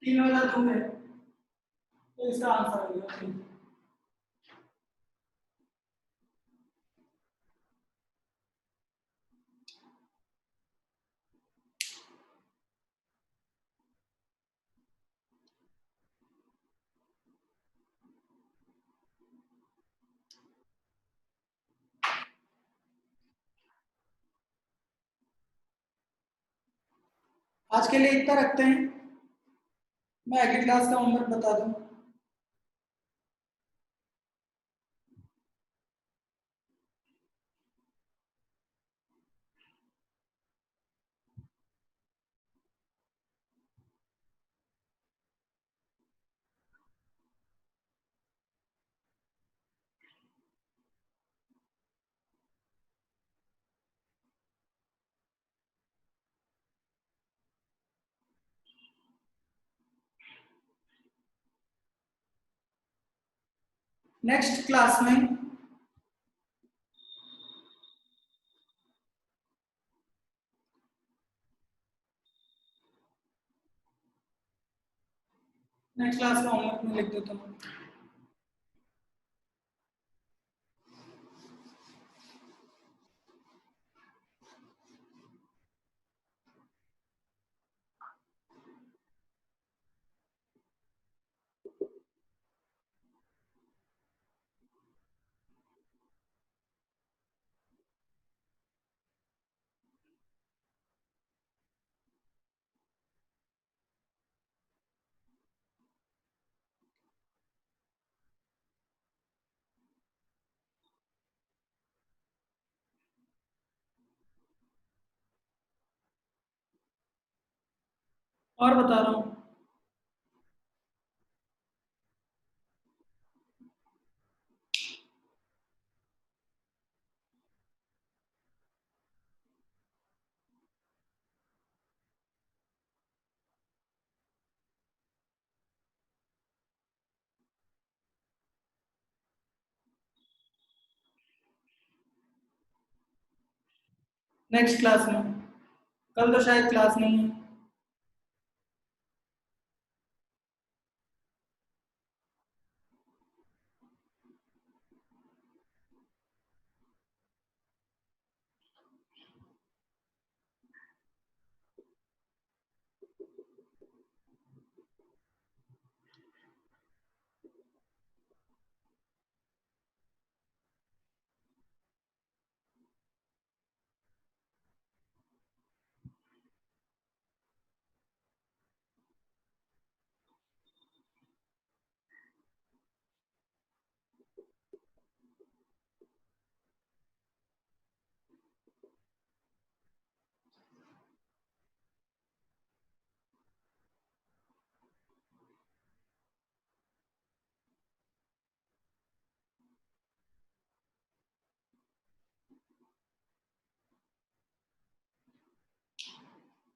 3 वाला 2 है, तो इसका आंसर हो गया 3। आज के लिए इतना रखते हैं, मैं अगली क्लास का होमवर्क बता दूं। नेक्स्ट क्लास में नेक्स्ट क्लास का होमवर्क में लिख देता हूँ। और बता रहा हूँ। नेक्स्ट क्लास में, कल तो शायद क्लास नहीं है।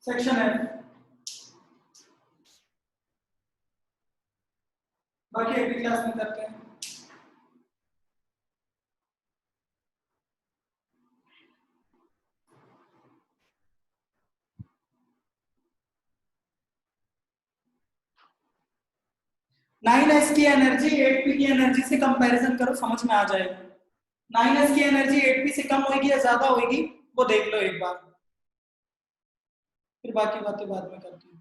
सेक्शन है, बाकी अगली क्लास में करते हैं। 9s की एनर्जी 8p की एनर्जी से कंपैरिजन करो, समझ में आ जाएगा। 9s की एनर्जी 8p से कम होगी या ज्यादा होगी, वो देख लो एक बार, फिर बाकी बातें बाद में करते हैं।